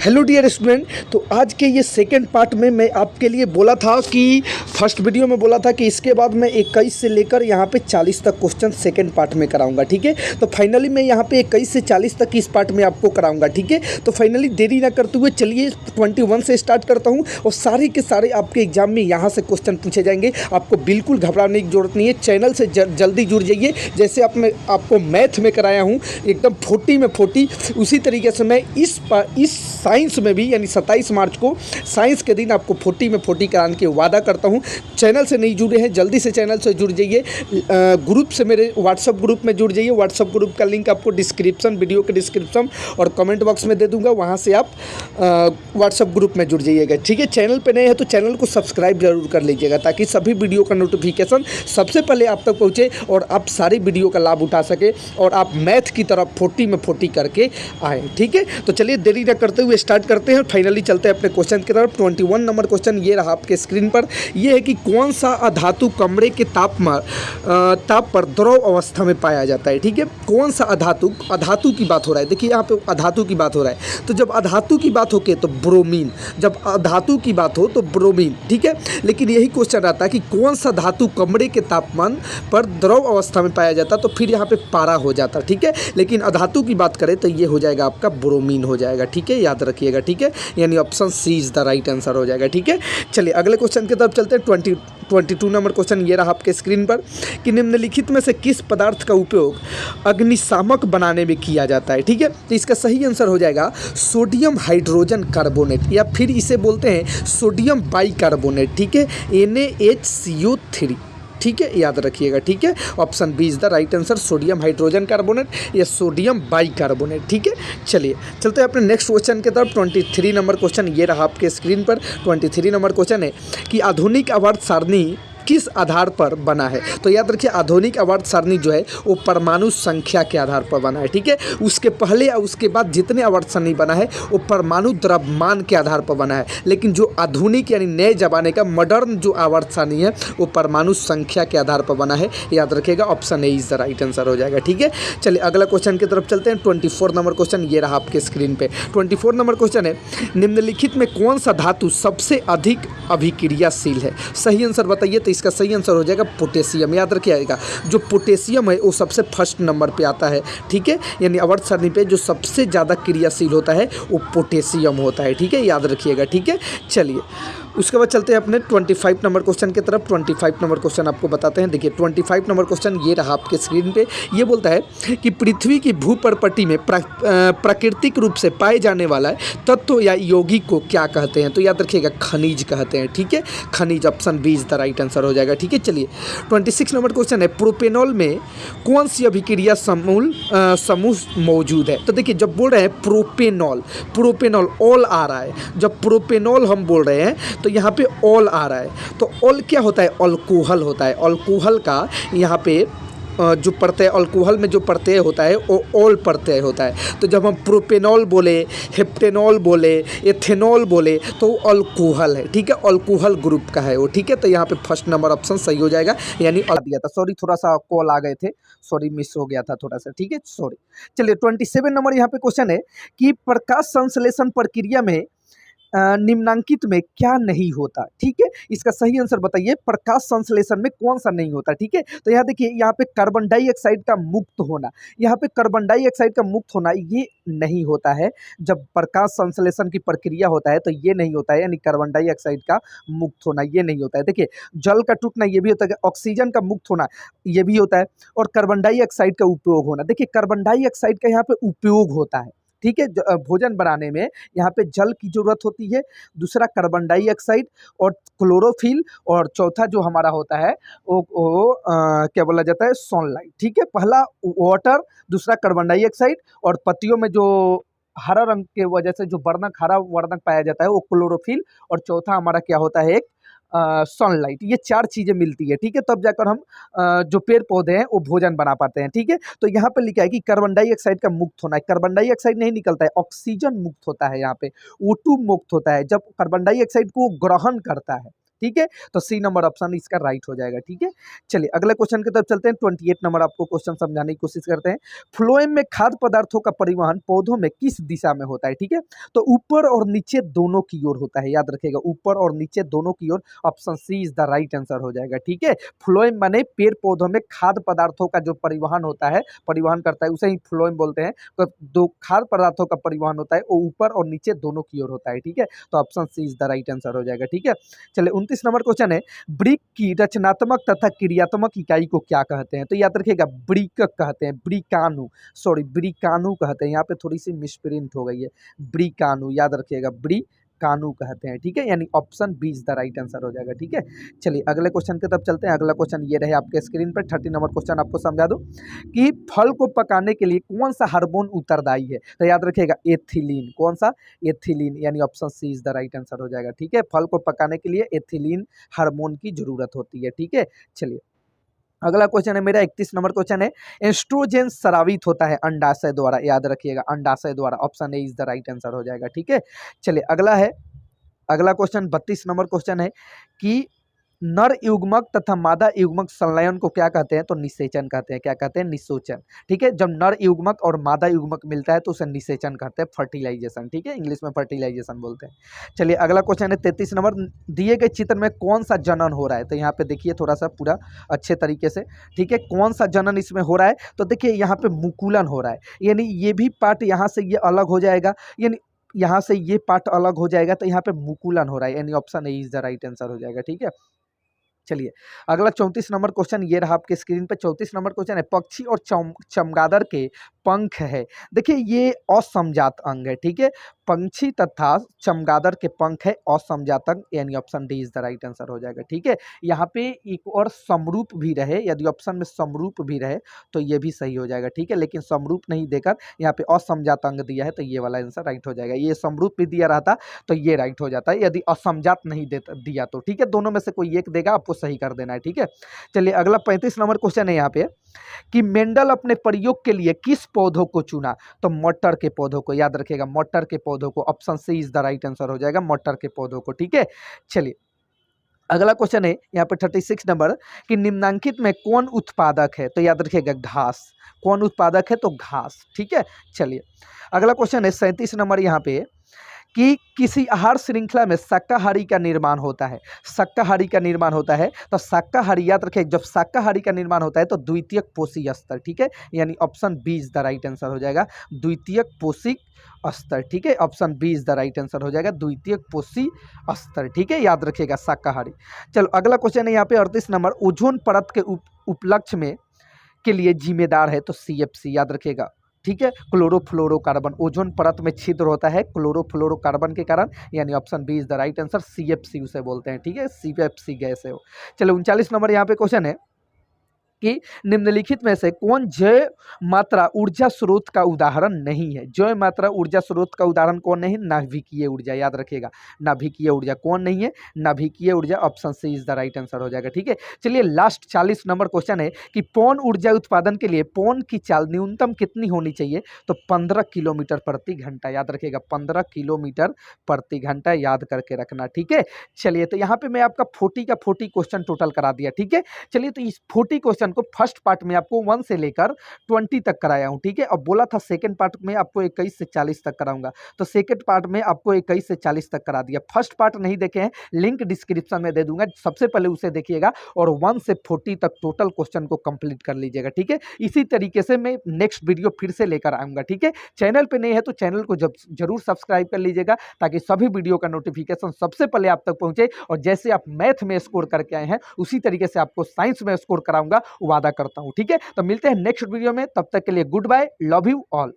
Hello dear student. तो आज के ये सेकंड पार्ट में मैं आपके लिए बोला था कि फर्स्ट वीडियो में बोला था कि इसके बाद मैं 21 से लेकर यहाँ पे 40 तक क्वेश्चन सेकंड पार्ट में कराऊंगा। ठीक है, तो फाइनली मैं यहाँ पे 21 से 40 तक इस पार्ट में आपको कराऊंगा। ठीक है, तो फाइनली देरी ना करते हुए चलिए 21 से स्टार्ट करता हूँ और सारे के सारे आपके एग्जाम में यहाँ से क्वेश्चन पूछे जाएंगे। आपको बिल्कुल घबराने की जरूरत नहीं है, चैनल से जल्दी जुड़ जाइए। जैसे आपको मैथ में कराया हूँ एकदम 40 में 40, उसी तरीके से मैं इस साइंस में भी यानी 27 मार्च को साइंस के दिन आपको 40 में 40 कराने के वादा करता हूं। चैनल से नहीं जुड़े हैं जल्दी से चैनल से जुड़ जाइए। ग्रुप से मेरे व्हाट्सअप ग्रुप में जुड़ जाइए। व्हाट्सअप ग्रुप का लिंक आपको वीडियो के डिस्क्रिप्शन और कमेंट बॉक्स में दे दूंगा, वहां से आप व्हाट्सअप ग्रुप में जुड़ जाइएगा। ठीक है, चैनल पर नए हैं तो चैनल को सब्सक्राइब जरूर कर लीजिएगा ताकि सभी वीडियो का नोटिफिकेशन सबसे पहले आप तक पहुँचे और आप सारी वीडियो का लाभ उठा सके और आप मैथ की तरफ 40 में 40 करके आएँ। ठीक है, तो चलिए देरी न करते हुए स्टार्ट करते हैं। फाइनली चलते हैं अपने क्वेश्चन की तरफ। 21 नंबर क्वेश्चन ये रहा आपके स्क्रीन पर। यह है कि कौन सा अधातु कमरे के ताप पर द्रव अवस्था में पाया जाता है। ठीक है, कौन सा अधातु की बात हो रहा है। देखिए यहाँ पे अधातु की बात हो रहा है, तो जब अधातु की बात हो के तो ब्रोमीन, जब अधातु की बात हो तो ब्रोमीन। ठीक है, लेकिन यही क्वेश्चन रहता है कि कौन सा धातु कमरे के तापमान पर द्रव अवस्था में पाया जाता, तो फिर यहाँ पे पारा हो जाता। ठीक है, लेकिन अधातु की बात करें तो ये हो जाएगा आपका ब्रोमीन हो जाएगा। ठीक है, याद रखिएगा। ठीक है, यानी option C is the right answer हो जाएगा। ठीक है, चलिए अगले क्वेश्चन की तरफ चलते हैं। 22 नंबर क्वेश्चन ये रहा आपके स्क्रीन पर कि निम्नलिखित में से किस पदार्थ का उपयोग अग्निशामक बनाने में किया जाता है। ठीक है, तो इसका सही आंसर हो जाएगा सोडियम हाइड्रोजन कार्बोनेट, या फिर इसे बोलते हैं सोडियम बाइकार्बोनेट। ठीक है, NaHCO3। ठीक है, याद रखिएगा। ठीक है, option B is the right answer, sodium hydrogen carbonate या सोडियम बाइकार्बोनेट। ठीक है, चलिए चलते हैं अपने नेक्स्ट क्वेश्चन की तरफ। 23 नंबर क्वेश्चन ये रहा आपके स्क्रीन पर। 23 नंबर क्वेश्चन है कि आधुनिक आवर्त सारणी किस आधार पर बना है। तो याद रखिए आधुनिक आवर्त सारणी जो है वो परमाणु संख्या के आधार पर बना है। ठीक है, उसके पहले और उसके बाद जितने आवर्त सारणी बना है वो परमाणु द्रव्यमान के आधार पर बना है, लेकिन जो आधुनिक यानी नए जमाने का मॉडर्न जो आवर्त सारणी है वो परमाणु संख्या के आधार पर बना है। याद रखिएगा, option A is the right answer हो जाएगा। ठीक है, चलिए अगला क्वेश्चन की तरफ चलते हैं। 24 नंबर क्वेश्चन ये रहा आपके स्क्रीन पे। 24 नंबर क्वेश्चन है निम्नलिखित में कौन सा धातु सबसे अधिक अभिक्रियाशील है। सही आंसर बताइए। तो इसका सही आंसर हो जाएगा पोटेशियम। याद रखिएगा, जो पोटेशियम है वो सबसे फर्स्ट नंबर पे आता है। ठीक है, यानी आवर्त सारणी पे जो सबसे ज़्यादा क्रियाशील होता है वो पोटेशियम होता है। ठीक है, याद रखिएगा। ठीक है, चलिए उसके बाद चलते हैं अपने 25 नंबर क्वेश्चन की तरफ। 25 नंबर क्वेश्चन आपको बताते हैं। देखिए 25 नंबर क्वेश्चन ये रहा आपके स्क्रीन पे। ये बोलता है कि पृथ्वी की भूपर्पटी में प्राकृतिक रूप से पाए जाने वाला तत्व या यौगिक को क्या कहते हैं। तो याद रखिएगा खनिज कहते हैं। ठीक है, खनिज, option B is the right answer हो जाएगा। ठीक है, चलिए 26 नंबर क्वेश्चन है प्रोपेनॉल में कौन सी अभिक्रिया समूह मौजूद है। तो देखिए जब बोल रहे हैं प्रोपेनॉल ऑल आ रहा है, जब प्रोपेनॉल हम बोल रहे हैं तो यहाँ पे ऑल आ रहा है। तो ऑल क्या होता है, अल्कोहल होता है। अल्कोहल का यहाँ पे जो प्रत्यय, अल्कोहल में जो प्रत्यय होता है वो ऑल प्रत्यय होता है। तो जब हम प्रोपेनॉल बोले, हेप्टेनॉल बोले, एथेनॉल बोले तो अल्कोहल है। ठीक है, अल्कोहल ग्रुप का है वो। ठीक है, तो यहाँ पे फर्स्ट नंबर ऑप्शन सही हो जाएगा, यानी दिया था। सॉरी, थोड़ा सा कॉल आ गए थे, सॉरी मिस हो गया था थोड़ा सा। ठीक है, सॉरी। चलिए 27 नंबर यहाँ पे क्वेश्चन है कि प्रकाश संश्लेषण प्रक्रिया में निम्नांकित में क्या नहीं होता। ठीक है, इसका सही आंसर बताइए प्रकाश संश्लेषण में कौन सा नहीं होता। ठीक है, तो यहाँ देखिए यहाँ पे कार्बन डाइऑक्साइड का मुक्त होना, यहाँ पे कार्बन डाइऑक्साइड का मुक्त होना ये नहीं होता है। जब प्रकाश संश्लेषण की प्रक्रिया होता है तो ये नहीं होता है, यानी कार्बन डाइऑक्साइड का मुक्त होना ये नहीं होता है। देखिए जल का टूटना ये भी होता है, ऑक्सीजन का मुक्त होना ये भी होता है, और कार्बन डाइऑक्साइड का उपयोग होना। देखिए कार्बन डाइऑक्साइड का यहाँ पे उपयोग होता है। ठीक है, भोजन बनाने में यहाँ पे जल की जरूरत होती है, दूसरा कार्बन डाइऑक्साइड और क्लोरोफिल, और चौथा जो हमारा होता है वो क्या बोला जाता है, सनलाइट। ठीक है, पहला वाटर, दूसरा कार्बन डाइऑक्साइड, और पत्तियों में जो हरा रंग के वजह से जो हरा वर्णक पाया जाता है वो क्लोरोफिल, और चौथा हमारा क्या होता है, एक सनलाइट। ये चार चीजें मिलती है। ठीक है, तब जाकर हम जो पेड़ पौधे हैं वो भोजन बना पाते हैं। ठीक है, तो यहाँ पे लिखा है कि कार्बन डाइऑक्साइड का मुक्त होना है। कार्बन डाइऑक्साइड नहीं निकलता है, ऑक्सीजन मुक्त होता है। यहाँ पे O2 मुक्त होता है जब कार्बन डाइऑक्साइड को ग्रहण करता है। ठीक है। तो सी नंबर ऑप्शन इसका राइट हो जाएगा। ठीक है, चलिए अगले क्वेश्चन की तरफ चलते हैं। 28 नंबर आपको क्वेश्चन समझाने की कोशिश करते हैं। फ्लोएम में खाद्य पदार्थों का परिवहन पौधों में किस दिशा में होता है? ठीक है, तो ऊपर और नीचे दोनों की ओर होता है, याद रखिएगा, ऊपर और नीचे दोनों की ओर। Option C is the right answer हो जाएगा। ठीक है, फ्लोएम माने पेड़ पौधों में खाद्य पदार्थों का जो परिवहन होता है, परिवहन करता है, उसे ही फ्लोएम बोलते हैं। तो दो खाद्य पदार्थों का परिवहन होता है वो ऊपर और नीचे दोनों की ओर होता है। ठीक है, तो option C is the right answer हो जाएगा। ठीक है, चलिए 29 नंबर क्वेश्चन है, ब्रिक की रचनात्मक तथा क्रियात्मक इकाई को क्या कहते हैं? तो याद रखिएगा ब्रिकक कहते हैं, ब्रिकानु, सॉरी ब्रिकानु कहते हैं। यहाँ पे थोड़ी सी मिसप्रिंट हो गई है, ब्रिकानु याद रखिएगा, ब्रिकानु कहते हैं। ठीक है, यानी option B is the right answer हो जाएगा। ठीक है, चलिए अगले क्वेश्चन की तरफ चलते हैं। अगला क्वेश्चन ये रहे आपके स्क्रीन पर। 30 नंबर क्वेश्चन आपको समझा दूं कि फल को पकाने के लिए कौन सा हार्मोन उत्तरदायी है? तो याद रखिएगा एथिलीन। कौन सा? एथिलीन, यानी option C is the right answer हो जाएगा। ठीक है, फल को पकाने के लिए एथिलीन हार्मोन की जरूरत होती है। ठीक है, चलिए अगला क्वेश्चन है मेरा 31 नंबर क्वेश्चन है, एस्ट्रोजन स्रावित होता है अंडाशय द्वारा, याद रखिएगा अंडाशय द्वारा। Option A is the right answer हो जाएगा। ठीक है, चलिए अगला है, अगला क्वेश्चन 32 नंबर क्वेश्चन है कि नर युग्मक तथा मादा युग्मक संलयन को क्या कहते हैं? तो निषेचन कहते हैं। क्या कहते हैं? निषेचन। ठीक है, जब नर युग्मक और मादा युग्मक मिलता है तो उसे निषेचन कहते हैं, फर्टिलाइजेशन। ठीक है, इंग्लिश में फर्टिलाइजेशन बोलते हैं। चलिए अगला क्वेश्चन है 33 नंबर, दिए गए चित्र में कौन सा जनन हो रहा है? तो यहाँ पे देखिए थोड़ा सा पूरा अच्छे तरीके से। ठीक है, कौन सा जनन इसमें हो रहा है? तो देखिए यहाँ पे मुकुलन हो रहा है, यानी ये भी पार्ट यहाँ से ये अलग हो जाएगा, यानी यहाँ से ये पार्ट अलग हो जाएगा, तो यहाँ पे मुकुलन हो रहा है, यानी option A is the right answer हो जाएगा। ठीक है, चलिए अगला 34 नंबर क्वेश्चन ये रहा आपके स्क्रीन पे। 34 नंबर क्वेश्चन है, पक्षी और चमगादड़ के पंख है। देखिए ये असमजात अंग है। ठीक है, पंछी तथा चमगादड़ के पंख है असमजात अंग, यानी option D is the right answer हो जाएगा। ठीक है, यहाँ पे एक और समरूप भी रहे, यदि ऑप्शन में समरूप भी रहे तो ये भी सही हो जाएगा। ठीक है, लेकिन समरूप नहीं देकर यहाँ पे असमजात अंग दिया है, तो ये वाला आंसर राइट हो जाएगा। ये समरूप भी दिया रहता तो ये राइट हो जाता है, यदि असमजात नहीं दिया तो। ठीक है, दोनों में से कोई एक देगा, आपको सही कर देना है। ठीक है, चलिए अगला 35 नंबर क्वेश्चन है यहाँ पे कि मेंडल अपने प्रयोग के लिए किस पौधों को चुना? तो मटर के पौधों को, याद रखिएगा मटर के पौधों को। Option C is the right answer हो जाएगा, मटर के पौधों को। ठीक है, चलिए अगला क्वेश्चन है यहाँ पे 36 नंबर कि निम्नांकित में कौन उत्पादक है? तो याद रखिएगा घास। कौन उत्पादक है? तो घास। ठीक है, चलिए अगला क्वेश्चन है 37 नंबर यहाँ पे कि किसी आहार श्रृंखला में शाकाहारी का निर्माण होता है। शाकाहारी का निर्माण होता है तो शाकाहारी, याद रखें, जब शाकाहारी का निर्माण होता है तो द्वितीयक पोषी स्तर। ठीक है, यानी option B is the right answer हो जाएगा, द्वितीयक पोषी स्तर। ठीक है, option B is the right answer हो जाएगा, द्वितीयक पोषी स्तर। ठीक है, याद रखिएगा शाकाहारी। चलो अगला क्वेश्चन है यहाँ पे 38 नंबर, ओजोन परत के उपलक्ष्य में के लिए जिम्मेदार है। तो CFC, याद रखिएगा। ठीक है, क्लोरोफ्लोरोकार्बन, ओजोन परत में छिद्र होता है क्लोरोफ्लोरोकार्बन के कारण, यानी option B is the right answer, CFC उसे बोलते हैं। ठीक है, CFC गैस है वो। चलो 39 नंबर यहाँ पे क्वेश्चन है कि निम्नलिखित में से कौन जैव मात्रा ऊर्जा स्रोत का उदाहरण नहीं है? जैव मात्रा ऊर्जा स्रोत का उदाहरण कौन नहीं? नाभिकीय ऊर्जा, याद रखिएगा नाभिकीय ऊर्जा कौन नहीं है? नाभिकीय ऊर्जा, option C is the right answer हो जाएगा। ठीक है, चलिए लास्ट 40 नंबर क्वेश्चन है कि पवन ऊर्जा उत्पादन के लिए पवन की चाल न्यूनतम कितनी होनी चाहिए? तो 15 किलोमीटर प्रति घंटा, याद रखिएगा 15 किलोमीटर प्रति घंटा, याद करके रखना। ठीक है, चलिए तो यहाँ पे मैं आपका 40 का 40 क्वेश्चन टोटल करा दिया। ठीक है, चलिए तो इस 40 क्वेश्चन को फर्स्ट पार्ट में आपको 1 से लेकर 20 तक कराया हूं। ठीक है, और बोला था सेकंड पार्ट में आपको 21 से 40 तक कराऊंगा, तो सेकंड पार्ट में आपको 21 से 40 तक करा दिया। फर्स्ट पार्ट नहीं देखे हैं, लिंक डिस्क्रिप्शन में दे दूंगा, सबसे पहले उसे देखिएगा और 1 से 40 तक टोटल क्वेश्चन को कंप्लीट कर लीजिएगा। ठीक है, इसी तरीके से मैं नेक्स्ट वीडियो फिर से लेकर आऊंगा। ठीक है, चैनल पे नहीं है तो चैनल को जरूर सब्सक्राइब कर लीजिएगा ताकि सभी वीडियो का नोटिफिकेशन सबसे पहले आप तक पहुंचे, और जैसे आप मैथ में स्कोर करके आए हैं उसी तरीके से आपको साइंस में स्कोर कराऊंगा, वादा करता हूं। ठीक है, तो मिलते हैं नेक्स्ट वीडियो में, तब तक के लिए goodbye, love you all.